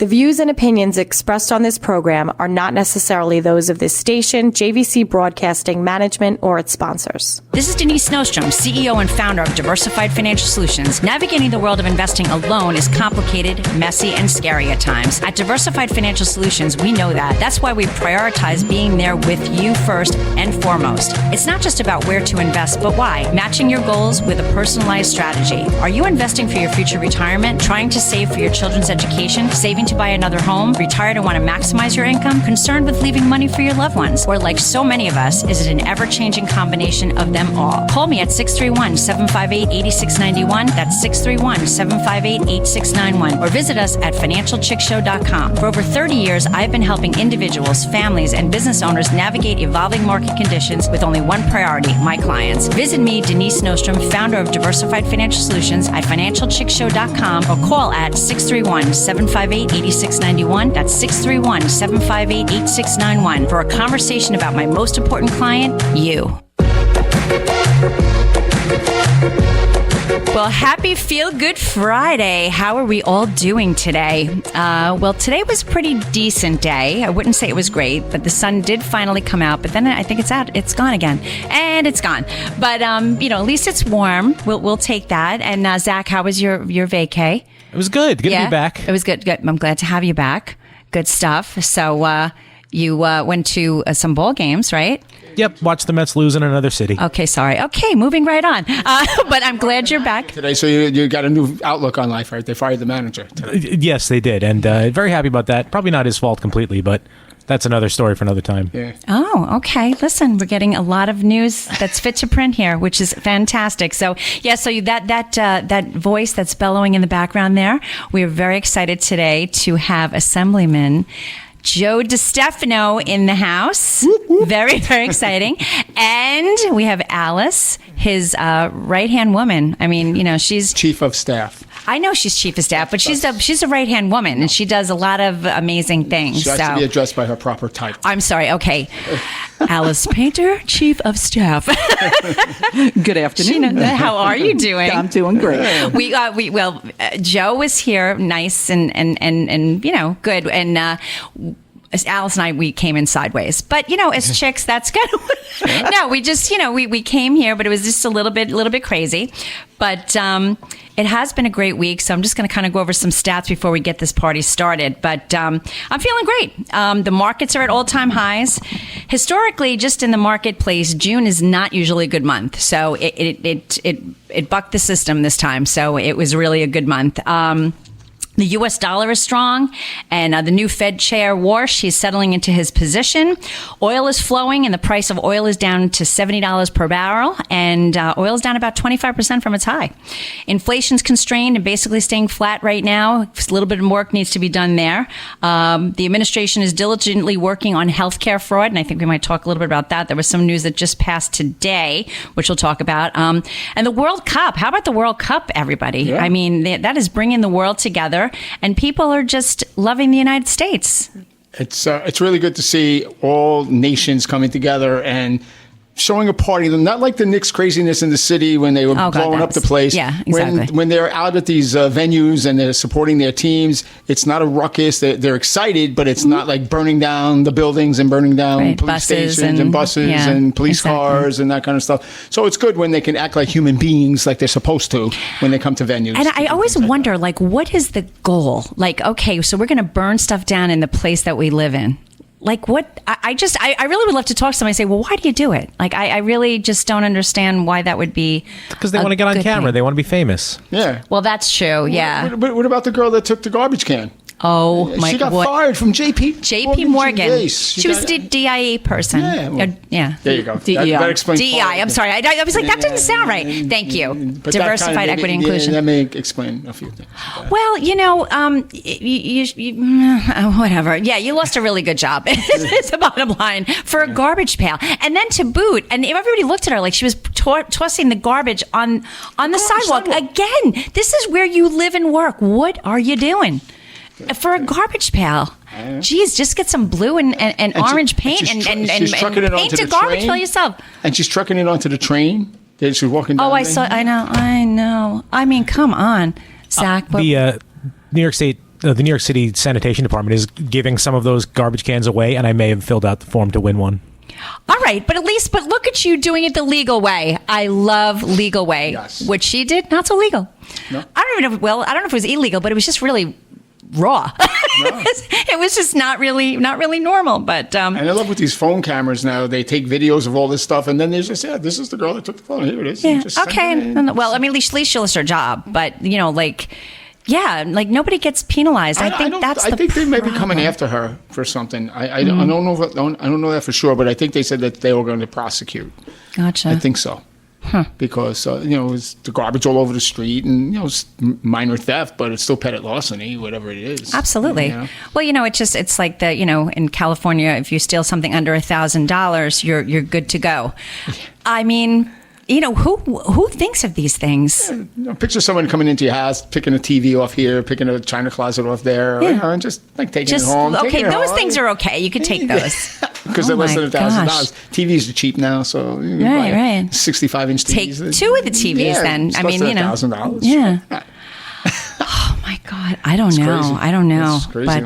The views and opinions expressed on this program are not necessarily those of this station, JVC Broadcasting Management, or its sponsors. This is Denise Nostrom, CEO and founder of Diversified Financial Solutions. Navigating the world of investing alone is complicated, messy, and scary at times. At Diversified Financial Solutions, we know that. That's why we prioritize being there with you first and foremost. It's not just about where to invest, but why. Matching your goals with a personalized strategy. Are you investing for your future retirement? Trying to save for your children's education? Saving to buy another home? Retired and want to maximize your income? Concerned with leaving money for your loved ones? Or like so many of us, is it an ever-changing combination of them all? Call me at 631-758-8691. That's 631-758-8691. Or visit us at financialchickshow.com. For over 30 years, I've been helping individuals, families, and business owners navigate evolving market conditions with only one priority, my clients. Visit me, Denise Nostrom, founder of Diversified Financial Solutions, at financialchickshow.com or call at 631-758-8691. That's 631-758-8691 for a conversation about my most important client, you. Well, happy Feel Good Friday. How are we all doing today? Well, today was a pretty decent day. I wouldn't say it was great, but the sun did finally come out. But then I think it's out. It's gone again. And it's gone. But, at least it's warm. We'll take that. And Zach, how was your vacay? It was good. Good to be back. It was good. I'm glad to have you back. Good stuff. So you went to some ball games, right? Yep, watch the Mets lose in another city. Okay, sorry. Okay, moving right on. But I'm glad you're back. Today, so you got a new outlook on life, right? They fired the manager today. Yes, they did, and very happy about that. Probably not his fault completely, but that's another story for another time. Yeah. Oh, okay. Listen, we're getting a lot of news that's fit to print here, which is fantastic. So, that voice that's bellowing in the background there, we are very excited today to have Assemblyman Joe DeStefano in the house. Very, very exciting. And we have Alice, his right-hand woman. I mean, she's Chief of Staff. I know she's Chief of Staff, but she's a right-hand woman, and she does a lot of amazing things. She has to be addressed by her proper title. I'm sorry. Okay. Alice Painter, Chief of Staff. Good afternoon. How are you doing? I'm doing great. Joe was here, nice and good, and Alice and we came in sideways, but as chicks, that's kind of no. We just we came here, but it was just a little bit crazy, but it has been a great week. So I'm just going to kind of go over some stats before we get this party started. But I'm feeling great. The markets are at all-time highs. Historically, just in the marketplace, June is not usually a good month. So it bucked the system this time. So it was really a good month. The U.S. dollar is strong, and the new Fed chair, Warsh, he's settling into his position. Oil is flowing, and the price of oil is down to $70 per barrel, and oil is down about 25% from its high. Inflation's constrained and basically staying flat right now. A little bit of work needs to be done there. The administration is diligently working on healthcare fraud, and I think we might talk a little bit about that. There was some news that just passed today, which we'll talk about. And the World Cup. How about the World Cup, everybody? Yeah. I mean, that is bringing the world together. And people are just loving the United States. It's really good to see all nations coming together and showing a party, not like the Knicks craziness in the city when they were blowing up the place. Yeah, exactly. When they're out at these venues and they're supporting their teams, it's not a ruckus. They're excited, but it's not like burning down the buildings and burning down police stations and buses and police cars and that kind of stuff. So it's good when they can act like human beings like they're supposed to when they come to venues. And I always wonder, what is the goal? Okay, so we're going to burn stuff down in the place that we live in. What? I really would love to talk to somebody and say, well, why do you do it? I really just don't understand why that would be. Because they want to get on camera. They want to be famous. Yeah. Well, that's true. Yeah. What about the girl that took the garbage can? Oh, my God. She got fired from JP Morgan. She was a DIE person. Yeah. There you go. That explains DEI. I'm sorry. I was like, that didn't sound right. Thank you. Diversified, equity, inclusion. That may explain a few things. Well, whatever. Yeah, you lost a really good job. It's the bottom line for a garbage pail. And then to boot, and everybody looked at her like she was tossing the garbage on the sidewalk. Again, this is where you live and work. What are you doing? For a garbage pail. Geez, just get some blue and orange paint and paint a garbage pail yourself. And she's trucking it onto the train. She's walking down. Oh, I know. I mean, come on, Zach. The New York State the New York City Sanitation Department is giving some of those garbage cans away, and I may have filled out the form to win one. All right, but look at you doing it the legal way. I love legal way. Yes. What she did, not so legal. No. I don't even know. I don't know if it was illegal, but it was just really raw. No. It was just not really normal. But and I love with these phone cameras now. They take videos of all this stuff, and then they just this is the girl that took the phone. Here it is. yeah, Just send okay. it in. Well, I mean, at least she'll lose her job. But nobody gets penalized. I think they may be coming after her for something. I don't know. I don't know that for sure, but I think they said that they were going to prosecute. Gotcha. I think so. Because it's the garbage all over the street, and it's minor theft, but it's still petty larceny, whatever it is. Absolutely. Well, it's like in California, if you steal something under $1,000, you're good to go. I mean, who thinks of these things? Picture someone coming into your house, picking a TV off here, picking a china closet off there, and just like taking it home. Okay, those things are okay. You can take those. Because they're less than $1,000. TVs are cheap now, so you can buy 65-inch TVs. Take two of the TVs then. It's I mean, $1,000. Yeah. Oh my God, I don't know. Crazy. I don't know. It's crazy,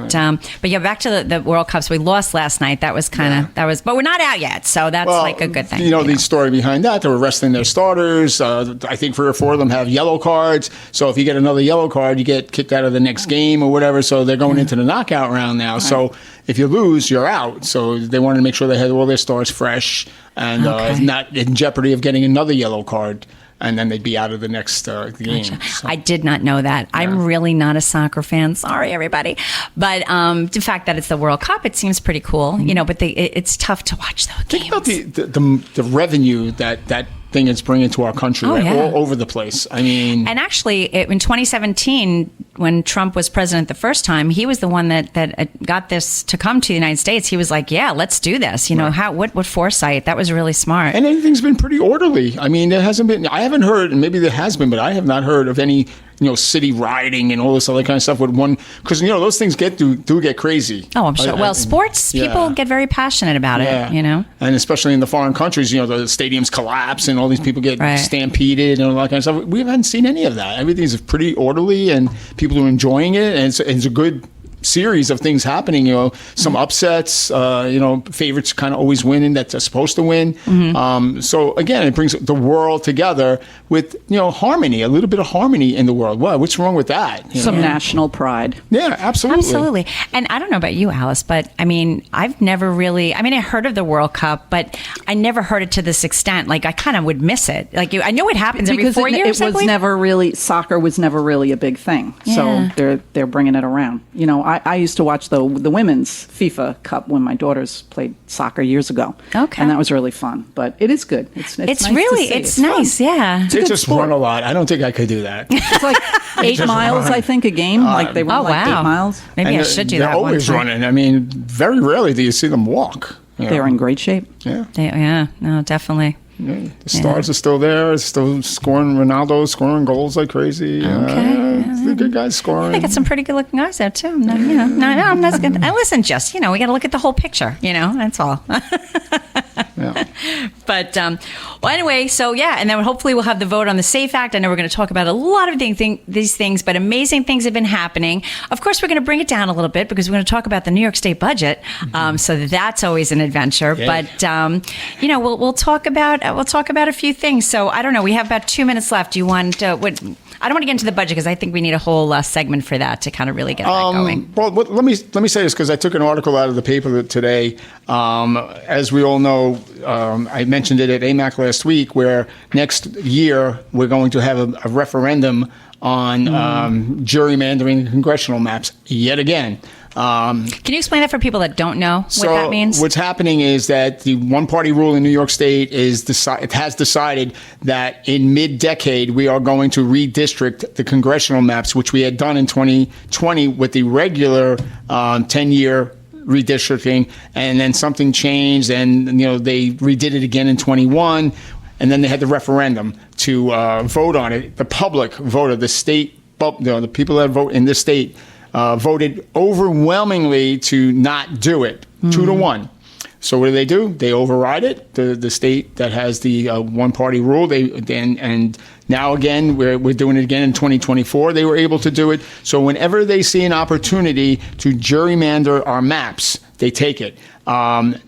but yeah, back to the World Cups. We lost last night. That was but we're not out yet, so that's like a good thing. The story behind that, they were resting their starters. I think 3 or 4 of them have yellow cards. So if you get another yellow card, you get kicked out of the next game or whatever. So they're going into the knockout round now. Right. So if you lose, you're out. So they wanted to make sure they had all their stars fresh and not in jeopardy of getting another yellow card. And then they'd be out of the next game. Gotcha. So. I did not know that. Yeah. I'm really not a soccer fan. Sorry, everybody. But the fact that it's the World Cup, it seems pretty cool. Mm-hmm. But it's tough to watch those games. Think about the revenue that thing it's bringing to our country all over the place. I mean, and actually, in 2017, when Trump was president the first time, he was the one that got this to come to the United States. He was like, "Yeah, let's do this." What foresight? That was really smart. And everything's been pretty orderly. I mean, there hasn't been. I haven't heard, and maybe there has been, but I have not heard of any. City rioting and all this other kind of stuff with one, because those things do get crazy. Oh, I'm sure. Sports people get very passionate about it. And especially in the foreign countries, the stadiums collapse and all these people get stampeded and all that kind of stuff. We haven't seen any of that. Everything's pretty orderly and people are enjoying it, and it's a good series of things happening. Some upsets. Favorites kind of always winning that are supposed to win. Mm-hmm. So again, it brings the world together with harmony, a little bit of harmony in the world. What's wrong with that? Some national pride. Yeah, absolutely. And I don't know about you, Alice, but I mean, I've never really. I mean, I heard of the World Cup, but I never heard it to this extent. Like I kind of would miss it. Like I know it happens every 4 years. It was never really soccer was never really a big thing. Yeah. So they're bringing it around. I used to watch the women's FIFA Cup when my daughters played soccer years ago. Okay. And that was really fun. But it is good. It's nice really, to see. it's nice, fun. Yeah. They just run a lot. I don't think I could do that. It's like 8 miles, I think, a game. Like they run 8 miles. Maybe I should do that. They're always running. I mean, very rarely do you see them walk. They're in great shape. Yeah. No, definitely. Yeah, the stars are still there. Still scoring. Ronaldo scoring goals like crazy. The good guys scoring. They got some pretty good looking guys there too. I'm not good. And listen, just we got to look at the whole picture. That's all. But anyway, so and then hopefully we'll have the vote on the SAFE Act. I know we're going to talk about a lot of these things, but amazing things have been happening. Of course, we're going to bring it down a little bit because we're going to talk about the New York State budget. So that's always an adventure. Yeah. But we'll talk about a few things. So I don't know. We have about 2 minutes left. Do you want I don't want to get into the budget because I think we need a whole segment for that to kind of really get that going. Well, let me say this because I took an article out of the paper today. As we all know, I mentioned it at AMAC last week, where next year we're going to have a referendum on gerrymandering congressional maps yet again. Can you explain that for people that don't know what that means? What's happening is that the one-party rule in New York State has decided that in mid-decade we are going to redistrict the congressional maps, which we had done in 2020 with the regular 10-year redistricting, and then something changed, and they redid it again in 21, and then they had the referendum to vote on it. The public voted, the state, the people that vote in this state. Voted overwhelmingly to not do it, 2-1. So what do? They override it. The state that has the one-party rule. And now again, we're doing it again in 2024. They were able to do it. So whenever they see an opportunity to gerrymander our maps, they take it.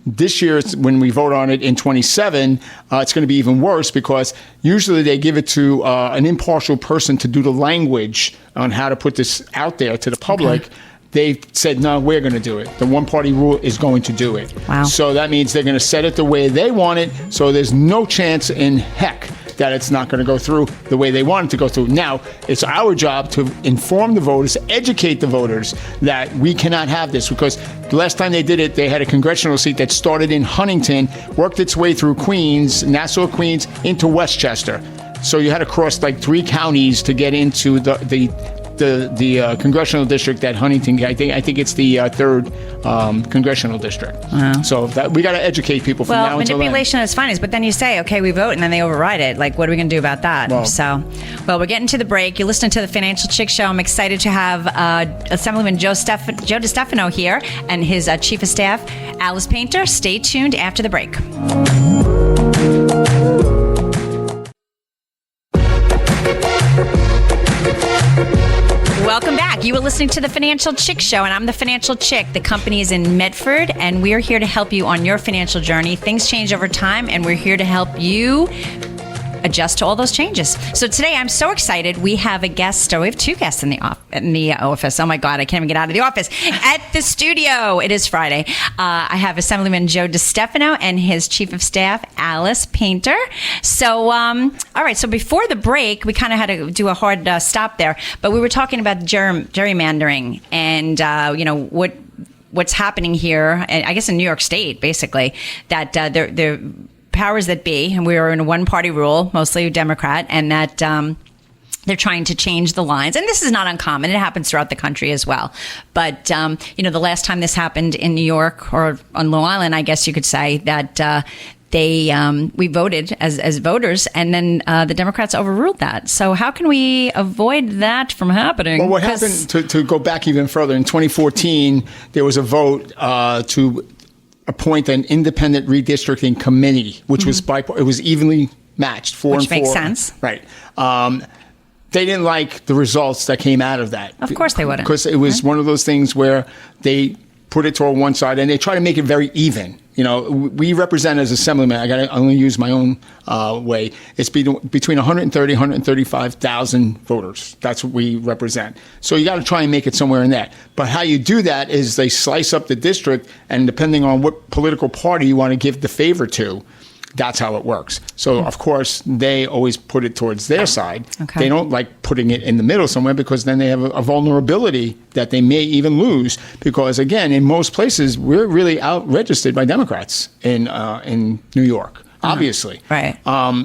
This year, when we vote on it in 27, it's going to be even worse because usually they give it to an impartial person to do the language on how to put this out there to the public. Okay. They said, no, we're going to do it. The one-party rule is going to do it. Wow. So that means they're going to set it the way they want it, so there's no chance in heck that it's not going to go through the way they want it to go through. Now, it's our job to inform the voters, educate the voters that we cannot have this, because the last time they did it, they had a congressional seat that started in Huntington, worked its way through Queens, Nassau, Queens, into Westchester. So you had to cross like 3 counties to get into the congressional district that Huntington. I think it's the 3rd congressional district. Wow. So we got to educate people from now until then. Manipulation is fine, but then you say, okay, we vote, and then they override it. Like, what are we going to do about that? Well, we're getting to the break. You're listening to the Financial Chick Show. I'm excited to have Assemblyman Joe DeStefano here and his Chief of Staff, Alice Painter. Stay tuned after the break. Welcome back. You are listening to the Financial Chick Show, and I'm the Financial Chick. The company is in Medford, and we're here to help you on your financial journey. Things change over time, and we're here to help you adjust to all those changes. So today, I'm so excited. We have a guest. We have 2 guests in the office. Oh my God, I can't even get out of the office. At the studio, it is Friday. I have Assemblyman Joe DeStefano and his Chief of Staff, Alice Painter. So, all right. So before the break, we kind of had to do a hard stop there, but we were talking about gerrymandering and what's happening here. I guess in New York State, basically, that they're powers that be, and we are in a one-party rule, mostly Democrat, and that they're trying to change the lines. And this is not uncommon. It happens throughout the country as well. But, the last time this happened in New York or on Long Island, I guess you could say that we voted as voters, and then the Democrats overruled that. So how can we avoid that from happening? Well, what happened, to go back even further, in 2014, there was a vote to appoint an independent redistricting committee, which was it was evenly matched, 4 and 4. Which makes sense. Right. They didn't like the results that came out of that. Of course they wouldn't. Because it was one of those things where they put it toward one side and they try to make it very even. We represent as Assemblyman, I got to only use my own way. It's between 130, 135,000 voters. That's what we represent. So you got to try and make it somewhere in that. But how you do that is they slice up the district, and depending on what political party you want to give the favor to, that's how it works. So, of course, they always put it towards their side. Okay. They don't like putting it in the middle somewhere, because then they have a vulnerability that they may even lose. Because, again, in most places, we're really out-registered by Democrats in New York, obviously. Right.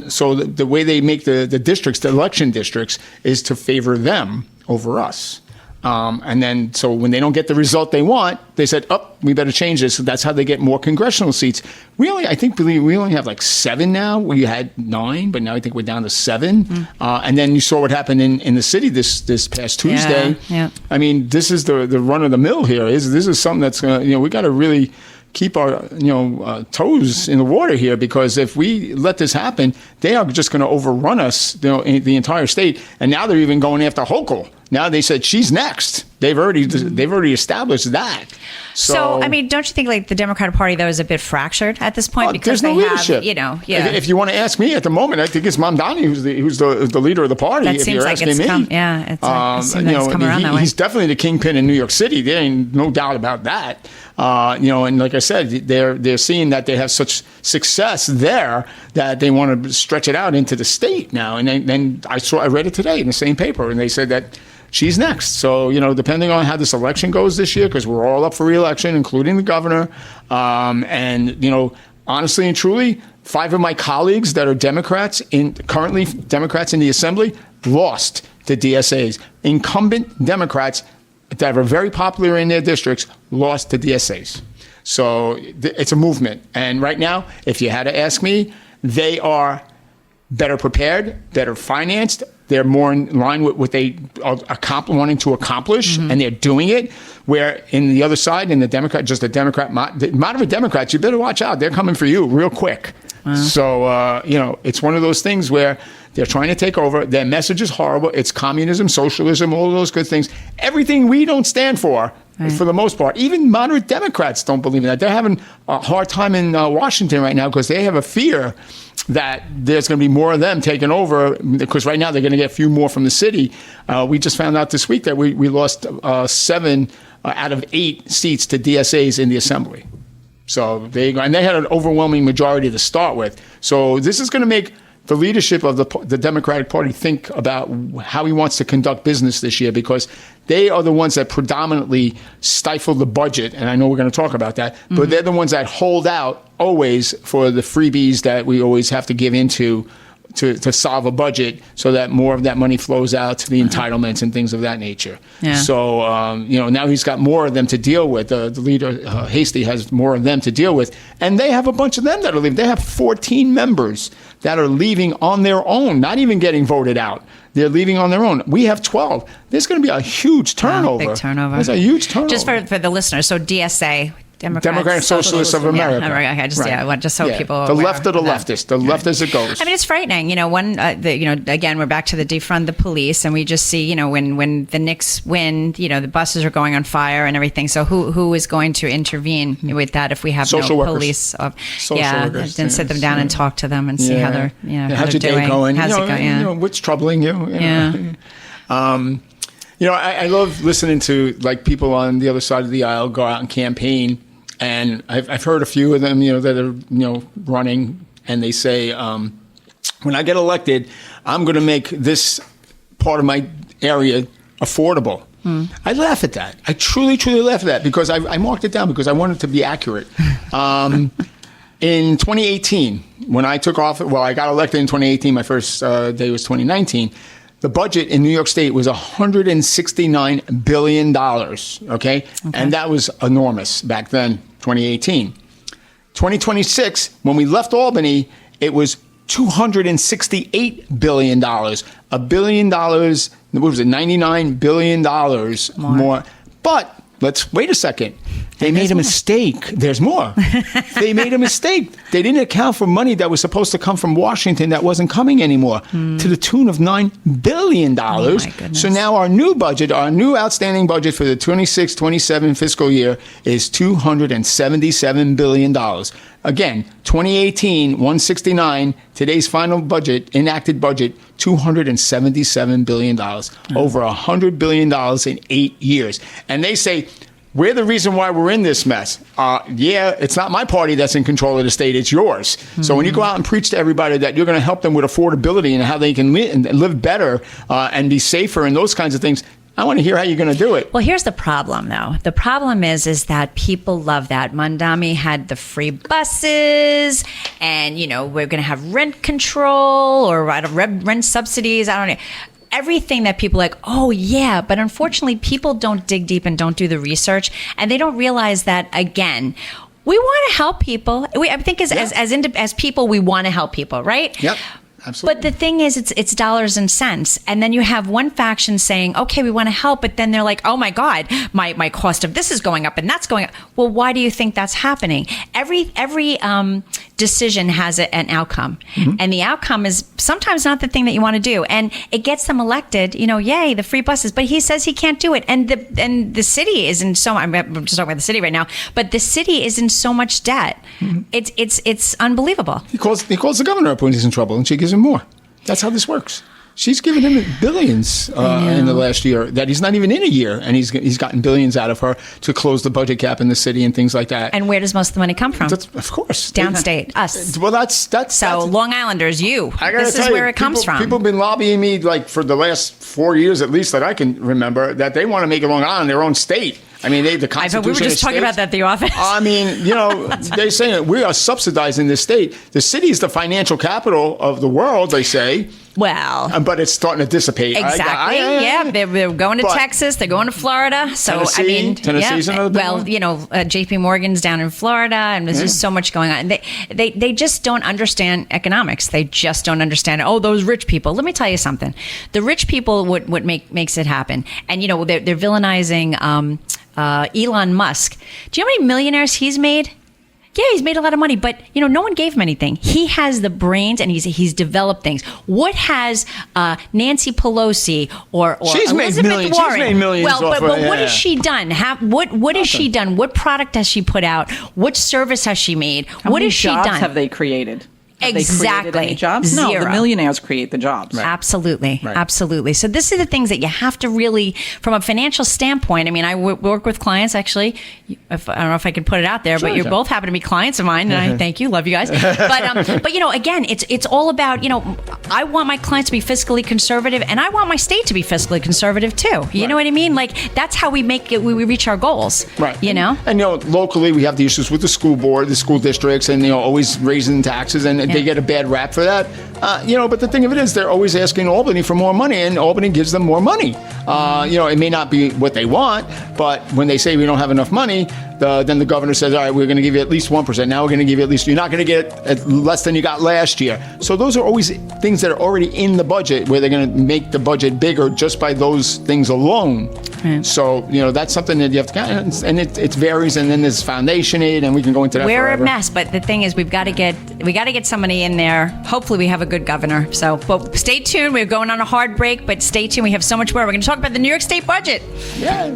So the way they make the districts, the election districts, is to favor them over us. And then, so when they don't get the result they want, they said, we better change this. So that's how they get more congressional seats. We only have like 7 now. We had 9, but now I think we're down to 7. Mm. And then you saw what happened in the city this past Tuesday. Yeah. I mean, this is the run of the mill here. This is something that's going to, we got to really keep our toes in the water here, because if we let this happen, they are just going to overrun us, the entire state. And now they're even going after Hochul. Now they said she's next. They've already established that. So I mean, don't you think like the Democratic Party though is a bit fractured at this point, because there's no leadership? If you want to ask me at the moment, I think it's Mamdani who's the leader of the party. That if seems you're like asking it's me, come around that way. He's definitely the kingpin in New York City. There ain't no doubt about that. And like I said, they're seeing that they have such success there that they want to stretch it out into the state now. And then I read it today in the same paper, and they said that she's next. So, depending on how this election goes this year, because we're all up for re-election, including the governor, honestly and truly, 5 of my colleagues that are currently Democrats in the Assembly lost to DSAs. Incumbent Democrats that are very popular in their districts lost to DSAs. So it's a movement. And right now, if you had to ask me, they are better prepared, better financed, They're more in line with what they are wanting to accomplish, and they're doing it. Where in the other side, in the moderate Democrats, you better watch out. They're coming for you real quick. Wow. So, it's one of those things where they're trying to take over. Their message is horrible. It's communism, socialism, all of those good things. Everything we don't stand for the most part. Even moderate Democrats don't believe in that. They're having a hard time in Washington right now because they have a fear that there's going to be more of them taking over, because right now they're going to get a few more from the city. We just found out this week that we lost 7 out of 8 seats to DSAs in the Assembly. So they had an overwhelming majority to start with. So this is going to make the leadership of the Democratic Party think about how he wants to conduct business this year, because they are the ones that predominantly stifle the budget. And I know we're going to talk about that, but they're the ones that hold out always for the freebies that we always have to give into to solve a budget, so that more of that money flows out to the entitlements and things of that nature. Yeah. So, now he's got more of them to deal with. The leader, Hasty, has more of them to deal with. And they have a bunch of them that are leaving. They have 14 members that are leaving on their own, not even getting voted out. They're leaving on their own. We have 12. There's going to be a huge turnover. Big turnover. There's a huge turnover. Just for the listeners, so DSA, Democratic Socialists of America. Just so people the left of the leftists, the left as it goes. I mean, it's frightening. Again, we're back to the defund the police, and we just see, when the Knicks win, the buses are going on fire and everything. So who is going to intervene with that if we have social no workers. Police? Workers, then sit them down and talk to them and see how they're, how's your day going? How's it going? What's troubling you? I love listening to people on the other side of the aisle go out and campaign. And I've heard a few of them, that are, running, and they say, when I get elected, I'm going to make this part of my area affordable. I laugh at that. I truly, truly laugh at that, because I marked it down because I wanted to be accurate. In 2018, when I took off, I got elected in 2018. My first day was 2019. The budget in New York State was $169 billion, okay? And that was enormous back then, 2018. 2026, when we left Albany, it was $268 billion. $1 billion, what was it, $99 billion more. But let's wait a second. They made a mistake. There's more. They made a mistake. They didn't account for money that was supposed to come from Washington that wasn't coming anymore, to the tune of $9 billion. Oh, my goodness. So now our new budget, our new outstanding budget for the 26-27 fiscal year is $277 billion. Again, 2018, 169. Today's final budget, enacted budget, $277 billion. Over $100 billion in 8 years. And they say, we're the reason why we're in this mess. It's not my party that's in control of the state, it's yours. So when you go out and preach to everybody that you're going to help them with affordability and how they can live better and be safer and those kinds of things, I want to hear how you're going to do it. Well, here's the problem, though. The problem is that people love that. Mondami had the free buses, and, we're going to have rent control or rent subsidies. I don't know. Everything that people like, oh, yeah. But unfortunately, people don't dig deep and don't do the research. And they don't realize that, again, we want to help people. I think as people, we want to help people, right? Yep. Absolutely. But the thing is, it's dollars and cents. And then you have one faction saying, okay, we want to help. But then they're like, oh, my God, my cost of this is going up and that's going up. Well, why do you think that's happening? Every decision has an outcome. And the outcome is sometimes not the thing that you want to do. And it gets them elected, yay, the free buses. But he says he can't do it. And the city is in I'm just talking about the city right now, but the city is in so much debt. It's unbelievable. He calls the governor up when he's in trouble, and she gives him more. That's how this works. She's given him billions in the last year that he's not even in a year, and he's gotten billions out of her to close the budget gap in the city and things like that. And where does most of the money come from? Of course, downstate, us. Well, that's Long Islanders. This is where it comes from. People have been lobbying me for the last 4 years at least that I can remember that they want to make Long Island their own state. I mean, the Constitution. We were just talking about that at the office. I mean, they're saying that we are subsidizing this state. The city is the financial capital of the world, they say. Well, but it's starting to dissipate. Exactly. They're going to Texas. They're going to Florida. So Tennessee, Tennessee's another big one? JP Morgan's down in Florida, and there's just so much going on. They just don't understand economics. They just don't understand. Oh, those rich people. Let me tell you something. The rich people what makes it happen. And they're villainizing Elon Musk. Do you know how many millionaires he's made? Yeah, he's made a lot of money, but no one gave him anything. He has the brains, and he's developed things. What has Nancy Pelosi or she's Elizabeth made millions. Warren? She's made millions. Well, but what has she done? What has she done? What product has she put out? What service has she made? What has she done? How many jobs have they created? Have Exactly. they created any jobs? Zero. No, the millionaires create the jobs. Right. Absolutely. So this are the things that you have to really, from a financial standpoint. I mean, I work with clients, actually. I don't know if I could put it out there, but you both happen to be clients of mine, and I thank you, love you guys. But again, it's all about, I want my clients to be fiscally conservative, and I want my state to be fiscally conservative too. You know what I mean? Like, that's how we make it, we reach our goals. Right. And locally we have the issues with the school board, the school districts, and always raising taxes, and they get a bad rap for that. But the thing of it is, they're always asking Albany for more money, and Albany gives them more money. It may not be what they want, but when they say we don't have enough money, then the governor says, all right, we're going to give you at least 1%. Now we're going to give you you're not going to get less than you got last year. So those are always things that are already in the budget, where they're going to make the budget bigger just by those things alone. Right. So, that's something that you have to, and it varies, and then there's foundation aid, and we can go into that We're forever. a mess, but the thing is, we got to get somebody in there. Hopefully we have a good governor. So, but stay tuned. We're going on a hard break, but stay tuned. We have so much more. We're going to talk about the New York State budget. Yeah.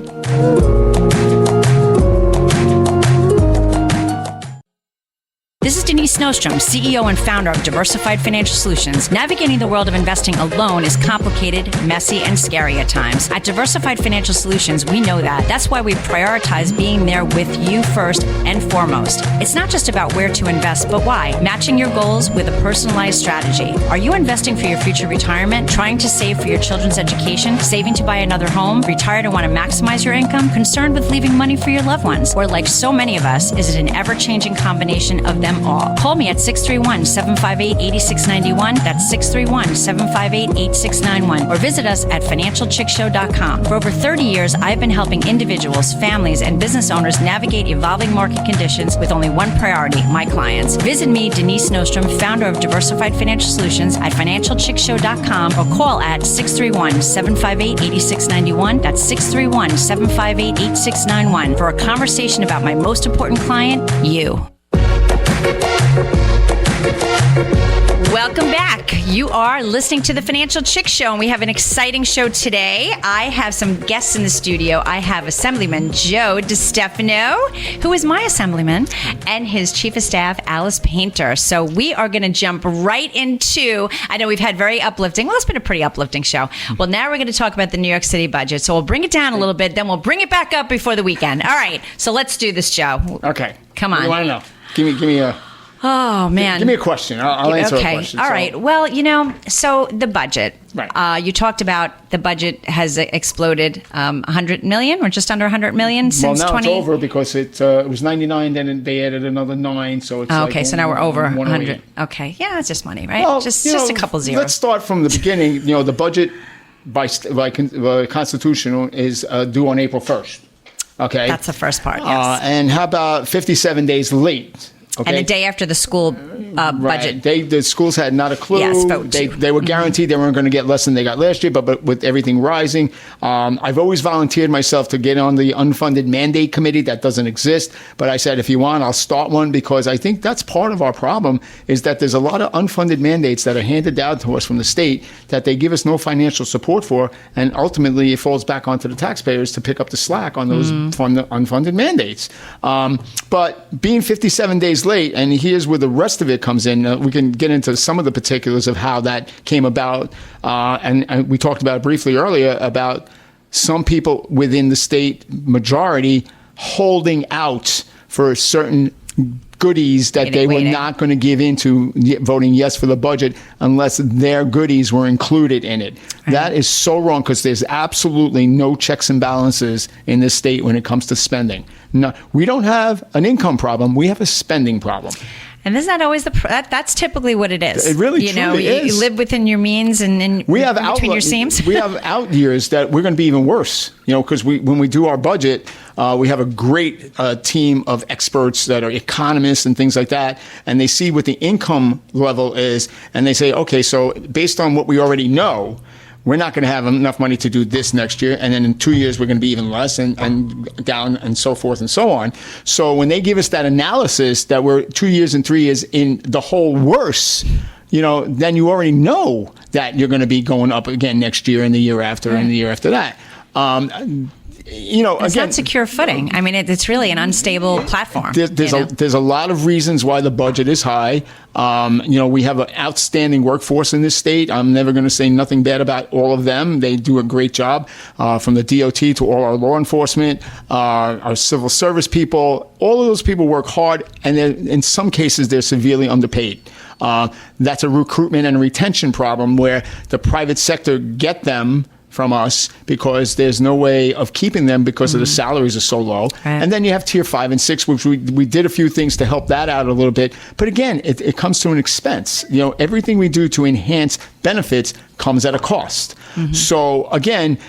This is Denise Nostrom, CEO and founder of Diversified Financial Solutions. Navigating the world of investing alone is complicated, messy, and scary at times. At Diversified Financial Solutions, we know that. That's why we prioritize being there with you first and foremost. It's not just about where to invest, but why. Matching your goals with a personalized strategy. Are you investing for your future retirement? Trying to save for your children's education? Saving to buy another home? Retired and want to maximize your income? Concerned with leaving money for your loved ones? Or like so many of us, is it an ever-changing combination of them all? Call me at 631-758-8691. That's 631-758-8691. Or visit us at financialchickshow.com. For over 30 years, I've been helping individuals, families, and business owners navigate evolving market conditions with only one priority, my clients. Visit me, Denise Nostrom, founder of Diversified Financial Solutions, at financialchickshow.com, or call at 631-758-8691. That's 631-758-8691 for a conversation about my most important client, you. Welcome back. You are listening to the Financial Chick Show, and we have an exciting show today. I have some guests in the studio. I have Assemblyman Joe DeStefano, who is my Assemblyman, and his Chief of Staff, Alice Painter. So we are going to jump right into, I know we've had very uplifting, well, it's been a pretty uplifting show. Well, now we're going to talk about the New York City budget. So we'll bring it down a little bit, then we'll bring it back up before the weekend. All right, so let's do this, Joe. Okay. Come on. What do you want to know? Give me a... Oh, man. Give me a question. I'll answer a question. All right. Well, so the budget. Right. You talked about the budget has exploded 100 million or just under 100 million since Well, now 20... it's over because it was 99, then they added another 9, so it's okay, so now we're over 108. 100. Okay. Yeah, it's just money, right? Well, just a couple zeros. Let's start from the beginning. The budget by Constitution is due on April 1st. Okay. That's the first part, yes. And how about 57 days late? Okay. And the day after the school budget. Right. The schools had not a clue. Yes, vote. They were guaranteed they weren't going to get less than they got last year, but with everything rising, I've always volunteered myself to get on the unfunded mandate committee. That doesn't exist. But I said, if you want, I'll start one, because I think that's part of our problem, is that there's a lot of unfunded mandates that are handed down to us from the state that they give us no financial support for. And ultimately, it falls back onto the taxpayers to pick up the slack on those unfunded mandates. But being 57 days late, and here's where the rest of it comes in. We can get into some of the particulars of how that came about. And we talked about it briefly earlier about some people within the state majority holding out for certain goodies that they were not going to give into voting yes for the budget unless their goodies were included in it. Right. That is so wrong, because there's absolutely no checks and balances in this state when it comes to spending. No, we don't have an income problem. We have a spending problem. And isn't that always that's typically what it is. It really truly is. You live within your means and we have between your seams. We have out years that we're going to be even worse, because when we do our budget, we have a great team of experts that are economists and things like that, and they see what the income level is, and they say, okay, so based on what we already know, we're not going to have enough money to do this next year, and then in 2 years we're going to be even less and down and so forth and so on. So when they give us that analysis that we're 2 years and 3 years in the whole worse, then you already know that you're going to be going up again next year and the year after and the year after that. It's not secure footing. I mean, it's really an unstable platform. There's a lot of reasons why the budget is high. We have an outstanding workforce in this state. I'm never going to say nothing bad about all of them. They do a great job, from the DOT to all our law enforcement, our civil service people. All of those people work hard, and in some cases, they're severely underpaid. That's a recruitment and retention problem where the private sector get them from us because there's no way of keeping them because of the salaries are so low. Right. And then you have tier 5 and 6, which we did a few things to help that out a little bit. But again, it comes to an expense. Everything we do to enhance benefits comes at a cost. So again,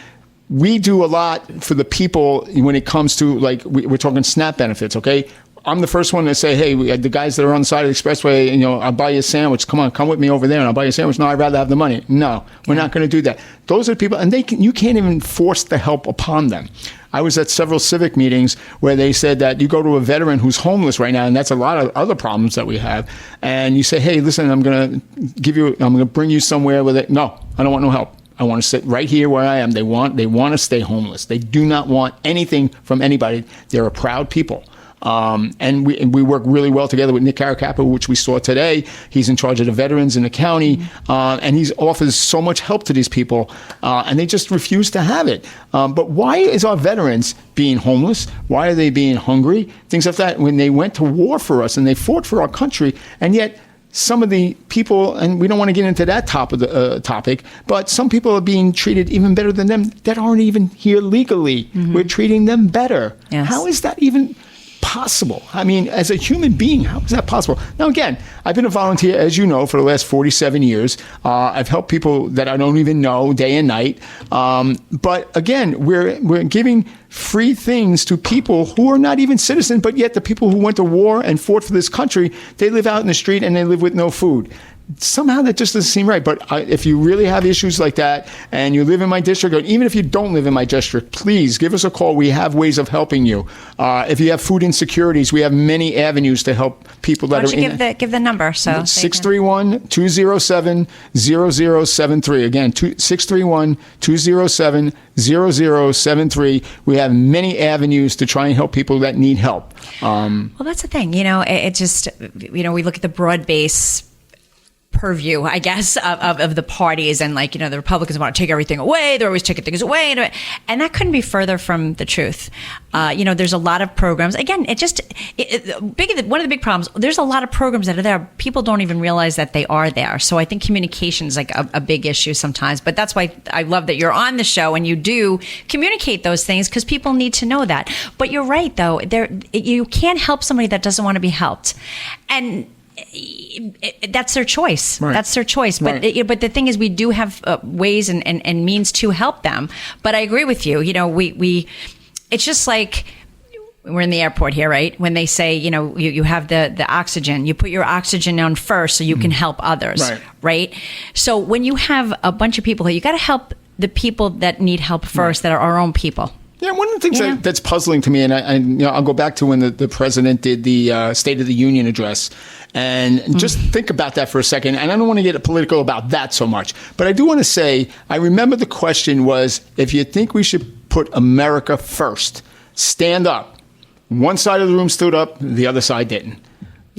we do a lot for the people when it comes to, like, we're talking SNAP benefits, okay? I'm the first one to say, hey, the guys that are on the side of the expressway, I'll buy you a sandwich. Come with me over there and I'll buy you a sandwich. No, I'd rather have the money. No, we're not going to do that. Those are people, and you can't even force the help upon them. I was at several civic meetings where they said that you go to a veteran who's homeless right now, and that's a lot of other problems that we have, and you say, hey, listen, I'm going to bring you somewhere with it. No, I don't want no help. I want to sit right here where I am. They want to stay homeless. They do not want anything from anybody. They're a proud people. And we work really well together with Nick Caracappa, which we saw today. He's in charge of the veterans in the county, and he offers so much help to these people, and they just refuse to have it. But why is our veterans being homeless? Why are they being hungry? Things like that. When they went to war for us and they fought for our country, and yet some of the people, and we don't want to get into that topic, but some people are being treated even better than them that aren't even here legally. We're treating them better. Yes. How is that even possible? I mean, as a human being, how is that possible? Now, again, I've been a volunteer, as you know, for the last 47 years. I've helped people that I don't even know day and night. But again, we're giving free things to people who are not even citizens, but yet the people who went to war and fought for this country, they live out in the street and they live with no food. Somehow that just doesn't seem right. But if you really have issues like that and you live in my district, or even if you don't live in my district, please give us a call. We have ways of helping you. If you have food insecurities, we have many avenues to help people that are in. Give the number. So 631-207-0073. Again, 631-207-0073. We have many avenues to try and help people that need help. Well, that's the thing. It just, we look at the broad base purview, I guess, of the parties, and the Republicans want to take everything away. They're always taking things away, and that couldn't be further from the truth. There's a lot of programs. Again, one of the big problems. There's a lot of programs that are there. People don't even realize that they are there. So I think communication is like a big issue sometimes. But that's why I love that you're on the show and you do communicate those things, because people need to know that. But you're right, though. You can't help somebody that doesn't want to be helped, and that's their choice. Right. That's their choice. But but the thing is, we do have ways and means to help them. But I agree with you. We it's just like we're in the airport here, right? When they say, you have the oxygen, you put your oxygen on first so you can help others, right? So when you have a bunch of people, you got to help the people that need help first, that are our own people. Yeah, one of the things that's puzzling to me, and I'll go back to when the president did the State of the Union address, and just think about that for a second. And I don't want to get political about that so much, but I do want to say, I remember the question was, if you think we should put America first, stand up. One side of the room stood up, the other side didn't.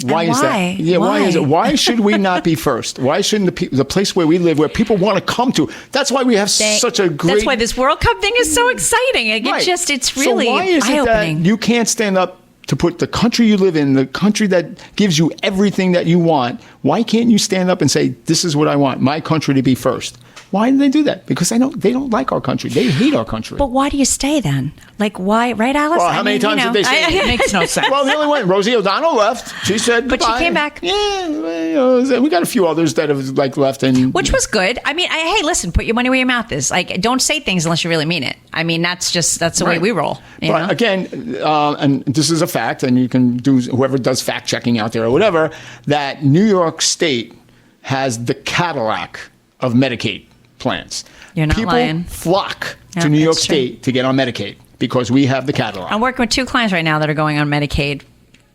Why is that? Yeah, why is it? Why should we not be first? Why shouldn't the place where we live, where people want to come to? That's why we have such a great. That's why this World Cup thing is so exciting. It's really so why is it that you can't stand up to put the country you live in, the country that gives you everything that you want, why can't you stand up and say, this is what I want, my country to be first? Why do they do that? Because they don't like our country. They hate our country. But why do you stay then? Like, why? Right, Alice? Well, how many times did they say It makes no sense. Well, the only one, Rosie O'Donnell left. She said But goodbye. she came back. Yeah, we got a few others that have left. Which was good. I mean, hey, listen, put your money where your mouth is. Like, don't say things unless you really mean it. I mean, that's the way we roll. You know? Again, and this is a fact, and you can do, whoever does fact checking out there or whatever, that New York State has the Cadillac of Medicaid plans. You're not People lying. flock to New York State to get on Medicaid because we have the Cadillac. I'm working with 2 clients right now that are going on Medicaid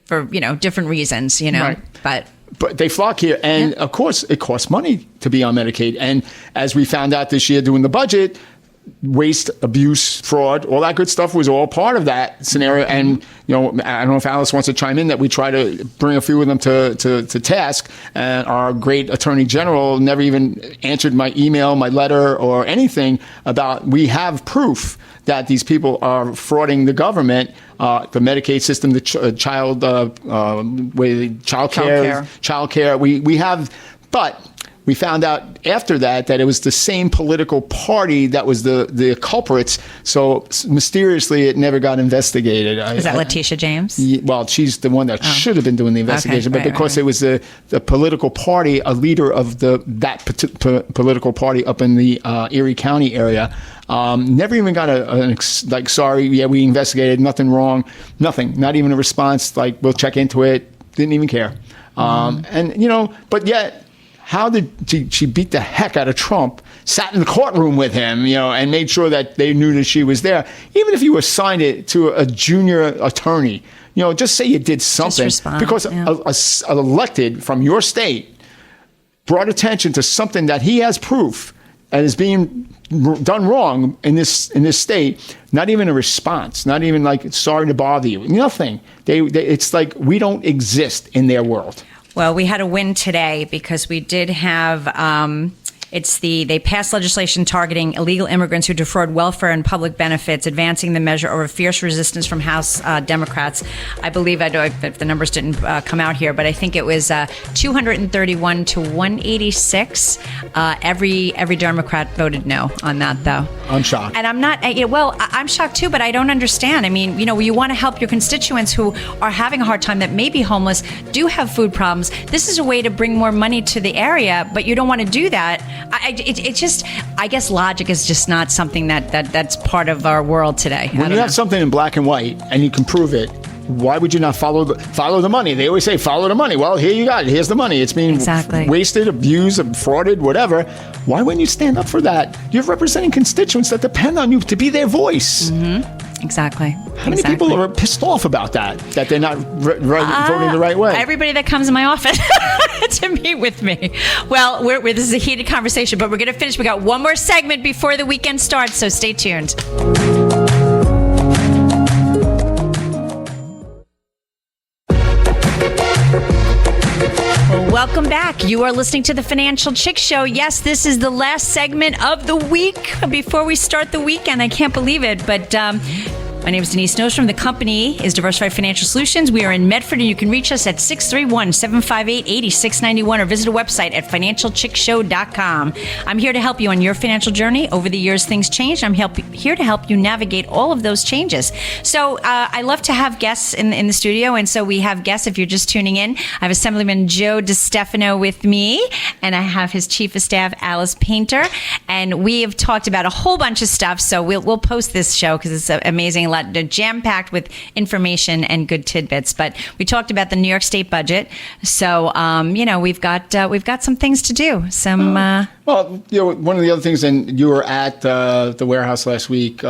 for, different reasons, Right. But they flock here. And of course, it costs money to be on Medicaid. And as we found out this year doing the budget, waste, abuse, fraud, all that good stuff was all part of that scenario. And, I don't know if Alice wants to chime in that we try to bring a few of them to task. And our great attorney general never even answered my email, my letter, or anything about, we have proof that these people are frauding the government, the Medicaid system, the child care. We have, but we found out after that it was the same political party that was the culprits. So mysteriously, it never got investigated. Is that Letitia James? Well, she's the one that should have been doing the investigation, but because it was the political party, a leader of that political party up in the Erie County area, never even got sorry, yeah, we investigated, nothing wrong, nothing, not even a response, like, we'll check into it, didn't even care. And, but yet, how did she beat the heck out of Trump, sat in the courtroom with him, and made sure that they knew that she was there. Even if you assigned it to a junior attorney, just say you did something. Just respond, because an elected from your state brought attention to something that he has proof and is being done wrong in this state. Not even a response, not even like, sorry to bother you, nothing. It's like we don't exist in their world. Well, we had a win today because we did have, they passed legislation targeting illegal immigrants who defraud welfare and public benefits, advancing the measure over fierce resistance from House Democrats. I believe, I don't know if the numbers didn't come out here, but I think it was 231 to 186. Every Democrat voted no on that, though. I'm shocked. And I'm not, I'm shocked too, but I don't understand. I mean, you want to help your constituents who are having a hard time, that may be homeless, do have food problems. This is a way to bring more money to the area, but you don't want to do that. I guess logic is just not something that's part of our world today. When you have something in black and white and you can prove it, why would you not follow the money? They always say, follow the money. Well, here you got it. Here's the money. It's being wasted, abused, frauded, whatever. Why wouldn't you stand up for that? You're representing constituents that depend on you to be their voice. Mm-hmm. Exactly. How many people are pissed off about that they're not voting the right way? Everybody that comes in my office to meet with me. Well, this is a heated conversation, but we're going to finish. We got one more segment before the weekend starts, so stay tuned. Welcome back. You are listening to the Financial Chick Show. Yes, this is the last segment of the week before we start the weekend. I can't believe it, but my name is Denise Nostrom. The company is Diversified Financial Solutions. We are in Medford, and you can reach us at 631-758-8691 or visit a website at financialchickshow.com. I'm here to help you on your financial journey. Over the years, things changed. I'm here to help you navigate all of those changes. So I love to have guests in the studio, and so we have guests. If you're just tuning in, I have Assemblyman Joe DeStefano with me, and I have his Chief of Staff, Alice Painter, and we have talked about a whole bunch of stuff, so we'll post this show because it's amazing. Jam-packed with information and good tidbits. But we talked about the New York State budget, so we've got some things to do. Some one of the other things, and you were at the warehouse last week.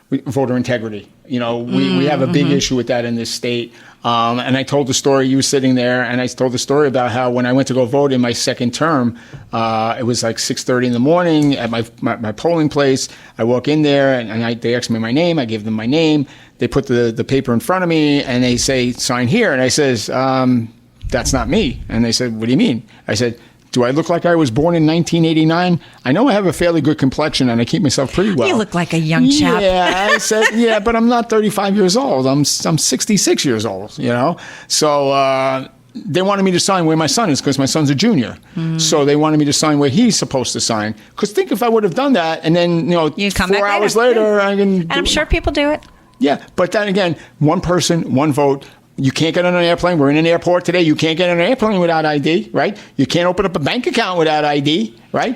Voter integrity. We have a big issue with that in this state. And I told the story, you were sitting there, and I told the story about how when I went to go vote in my second term, it was like 6:30 in the morning at my polling place. I walk in there, and they asked me my name. I gave them my name. They put the paper in front of me, and they say, sign here. And I says, that's not me. And they said, what do you mean? I said, Do I look like I was born in 1989? I know I have a fairly good complexion and I keep myself pretty well. You look like a young chap. Yeah, I said, yeah, but I'm not 35 years old. I'm 66 years old, you know? So they wanted me to sign where my son is because my son's a junior. So they wanted me to sign where he's supposed to sign. Because think if I would have done that and then, you come 4 hours later, I can... And I'm sure people do it. Yeah, but then again, one person, one vote. You can't get on an airplane. We're in an airport today. You can't get on an airplane without ID, right? You can't open up a bank account without ID, right?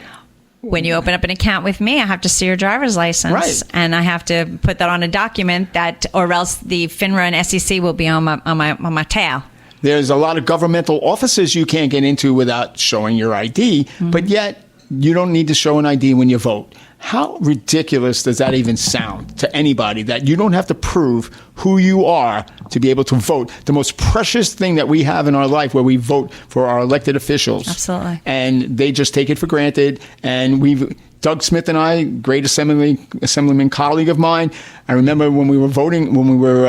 When you open up an account with me, I have to see your driver's license. Right. And I have to put that on a document or else the FINRA and SEC will be on my tail. There's a lot of governmental offices you can't get into without showing your ID, but yet you don't need to show an ID when you vote. How ridiculous does that even sound to anybody that you don't have to prove who you are to be able to vote? The most precious thing that we have in our life where we vote for our elected officials. Absolutely. And they just take it for granted. And Doug Smith and I, great Assemblyman colleague of mine, I remember when we were voting, when we were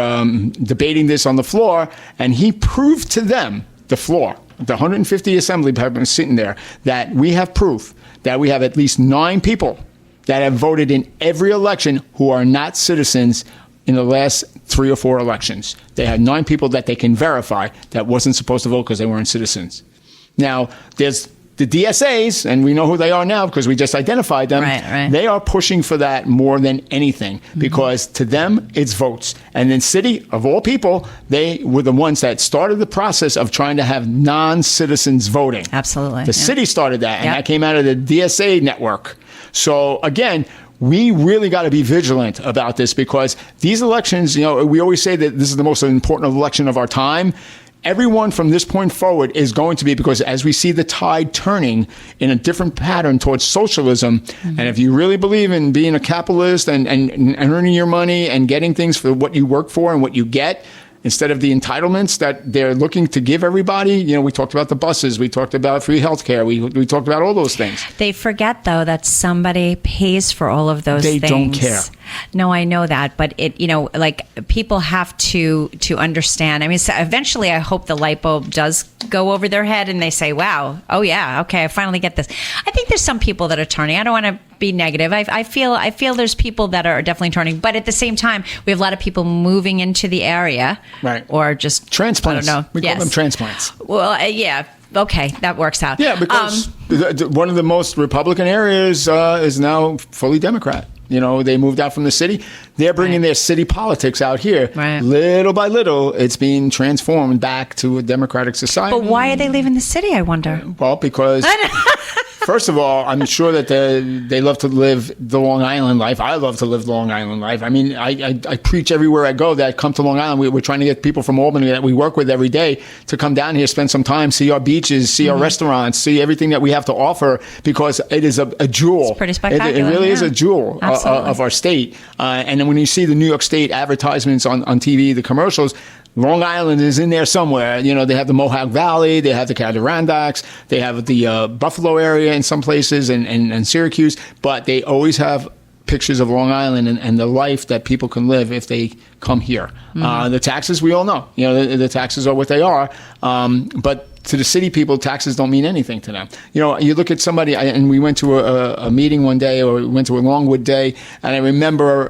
debating this on the floor, and he proved to them, the floor, the 150 Assemblymen sitting there, that we have proof that we have at least 9 people that have voted in every election who are not citizens in the last 3 or 4 elections. They have 9 people that they can verify that wasn't supposed to vote because they weren't citizens. Now, there's the DSAs, and we know who they are now because we just identified them. Right. They are pushing for that more than anything because to them, it's votes. And then city, of all people, they were the ones that started the process of trying to have non-citizens voting. Absolutely. The city started that, and that came out of the DSA network. So again, we really got to be vigilant about this because these elections, we always say that this is the most important election of our time. Everyone from this point forward is going to be, because as we see the tide turning in a different pattern towards socialism, and if you really believe in being a capitalist and earning your money and getting things for what you work for and what you get, instead of the entitlements that they're looking to give everybody. We talked about the buses. We talked about free health care. We talked about all those things. They forget, though, that somebody pays for all of those things. They don't care. No, I know that. But, people have to understand. I mean, so eventually I hope the light bulb does go over their head and they say, wow, oh, yeah, okay, I finally get this. I think there's some people that are turning. I don't want to be negative. I feel there's people that are definitely turning, but at the same time, we have a lot of people moving into the area, right? Or just transplants. I don't know. We call them transplants. Well, yeah. Okay, that works out. Yeah, because one of the most Republican areas is now fully Democrat. They moved out from the city. They're bringing their city politics out here. Right. Little by little, it's being transformed back to a democratic society. But why are they leaving the city, I wonder? Well, because... First of all, I'm sure that they love to live the Long Island life. I love to live the Long Island life. I mean, I preach everywhere I go that come to Long Island. We're trying to get people from Albany that we work with every day to come down here, spend some time, see our beaches, see our restaurants, see everything that we have to offer, because it is a jewel. It's pretty spectacular. It really is a jewel of our state. And then when you see the New York State advertisements on TV, the commercials, Long Island is in there somewhere. They have the Mohawk Valley, they have the Adirondacks, they have the Buffalo area in some places, and Syracuse, but they always have pictures of Long Island and the life that people can live if they come here. The taxes, we all know. The taxes are what they are, but to the city people, taxes don't mean anything to them. You look at somebody, and we went to a meeting one day, or we went to a Longwood day, and I remember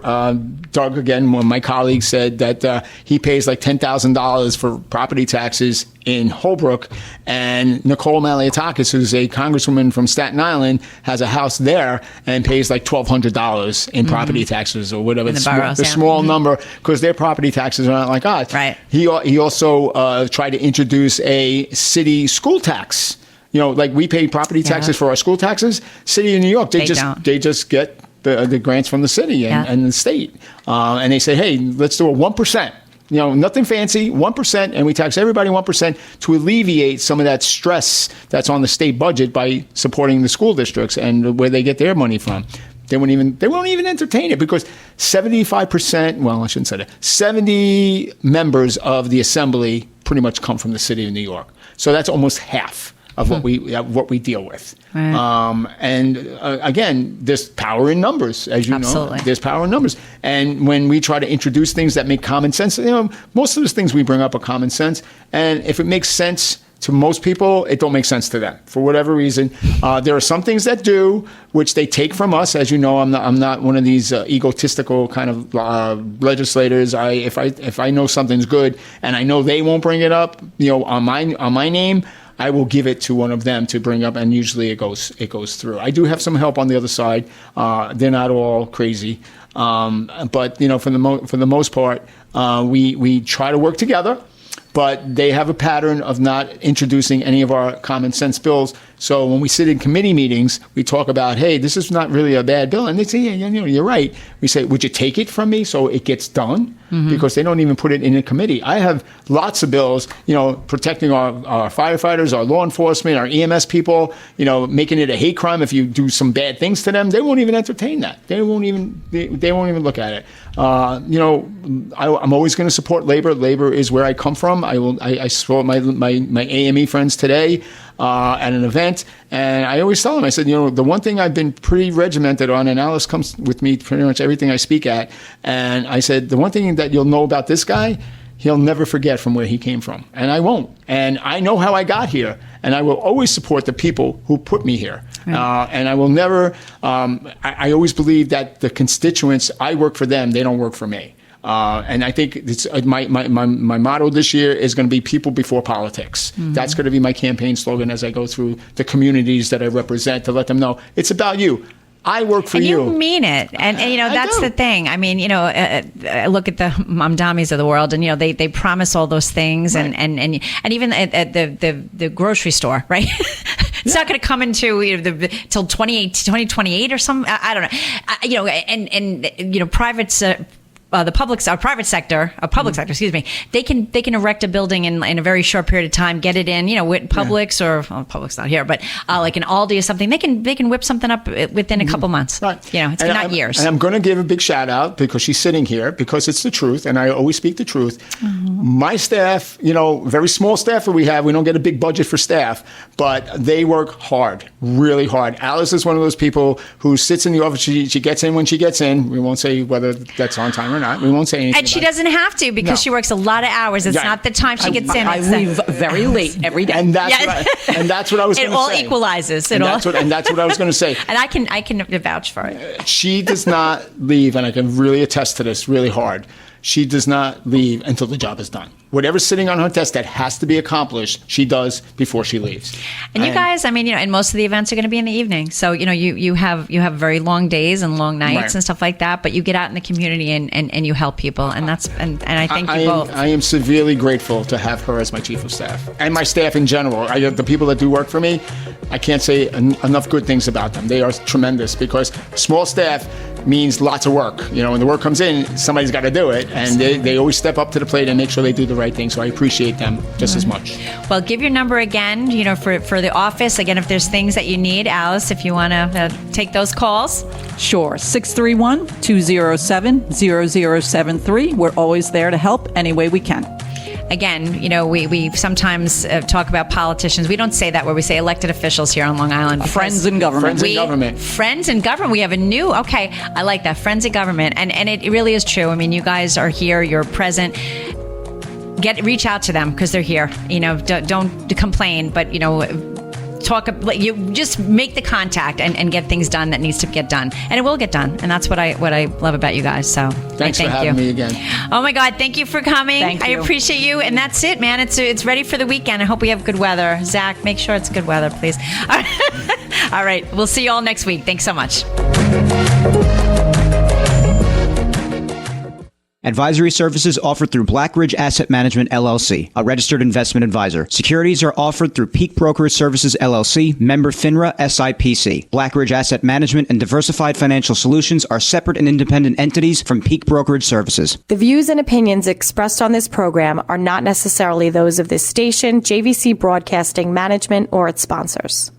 Doug, again, one of my colleagues, said that he pays like $10,000 for property taxes in Holbrook, and Nicole Maliotakis, who's a congresswoman from Staten Island, has a house there and pays like $1,200 in property taxes or whatever. The small number, because their property taxes are not like ours. Right. He also tried to introduce a city school tax. Like we pay property taxes for our school taxes. City of New York, they just get the grants from the city and the state, and they say, hey, let's do a 1%. Nothing fancy, 1%, and we tax everybody 1% to alleviate some of that stress that's on the state budget by supporting the school districts and where they get their money from. They won't even entertain it, because 75%, well, I shouldn't say that, 70 members of the assembly pretty much come from the city of New York. So that's almost half of what we deal with. Right. Again, there's power in numbers, as you know. There's power in numbers. And when we try to introduce things that make common sense, most of those things we bring up are common sense. And if it makes sense to most people, it don't make sense to them for whatever reason. There are some things that do, which they take from us. As you know, I'm not one of these egotistical kind of legislators. If I know something's good and I know they won't bring it up, on my name, I will give it to one of them to bring up, and usually it goes through. I do have some help on the other side. They're not all crazy, but for the most part, we try to work together. But they have a pattern of not introducing any of our common sense bills. So when we sit in committee meetings, we talk about, hey, this is not really a bad bill. And they say, yeah, you're right. We say, would you take it from me so it gets done? Mm-hmm. Because they don't even put it in a committee. I have lots of bills, protecting our firefighters, our law enforcement, our EMS people, making it a hate crime if you do some bad things to them. They won't even entertain that. They won't even look at it. I'm always going to support labor. Labor is where I come from. I support my AME friends today at an event, and I always tell them, I said, the one thing I've been pretty regimented on, and Alice comes with me pretty much everything I speak at, and I said, the one thing that you'll know about this guy, he'll never forget from where he came from, and I won't. And I know how I got here, and I will always support the people who put me here. Right. And I will never, I always believe that the constituents, I work for them, they don't work for me. And I think it's my motto this year is going to be people before politics. Mm-hmm. That's going to be my campaign slogan as I go through the communities that I represent, to let them know it's about you. I work for you. And you mean it. And that's the thing. I mean, look at the Mamdamis of the world, and, they promise all those things. Right. And even at the grocery store, right? It's not going to come into till 2028 or something. I don't know. Private sector, excuse me, they can erect a building in a very short period of time, get it in, with Publix Publix not here, but like an Aldi or something, they can whip something up within a couple months. Right. It's not years. And I'm going to give a big shout out because she's sitting here, because it's the truth, and I always speak the truth. Mm-hmm. My staff, very small staff that we have, we don't get a big budget for staff, but they work hard, really hard. Alice is one of those people who sits in the office. She gets in when she gets in. We won't say whether that's on time or not. We won't say anything. And she doesn't have to, because she works a lot and hours. It's not the time she gets in. I leave very late every day. And that's what I was going to say. It all equalizes. And that's what I was going to say. And I can vouch for it. She does not leave, and I can really attest to this really hard. She does not leave until the job is done. Whatever's sitting on her desk that has to be accomplished, she does before she leaves. And you guys, and most of the events are going to be in the evening. So, you have very long days and long nights and stuff like that, but you get out in the community and you help people. And I think you both. I am severely grateful to have her as my chief of staff, and my staff in general. The people that do work for me, I can't say enough good things about them. They are tremendous, because small staff means lots of work. When the work comes in, somebody's got to do it, and they always step up to the plate and make sure they do the right thing. So I appreciate them just as much. Well, give your number again, for the office. Again, if there's things that you need, Alice, if you want to take those calls. Sure. 631-207-0073. We're always there to help any way we can. Again, we sometimes talk about politicians. We don't say that where we say elected officials here on Long Island. Friends in government. Friends in government. We have a new, I like that, friends in government. And it really is true. I mean, you guys are here, you're present. Reach out to them, because they're here. Don't complain, but, you just make the contact and get things done that needs to get done, and it will get done. And that's what I love about you guys. So thanks for having me again. Oh my God, thank you for coming. Thank you. I appreciate you. And that's it, man. It's ready for the weekend. I hope we have good weather. Zach, make sure it's good weather, please. All right, we'll see you all next week. Thanks so much. Advisory services offered through Blackridge Asset Management, LLC, a registered investment advisor. Securities are offered through Peak Brokerage Services, LLC, member FINRA, SIPC. Blackridge Asset Management and Diversified Financial Solutions are separate and independent entities from Peak Brokerage Services. The views and opinions expressed on this program are not necessarily those of this station, JVC Broadcasting Management, or its sponsors.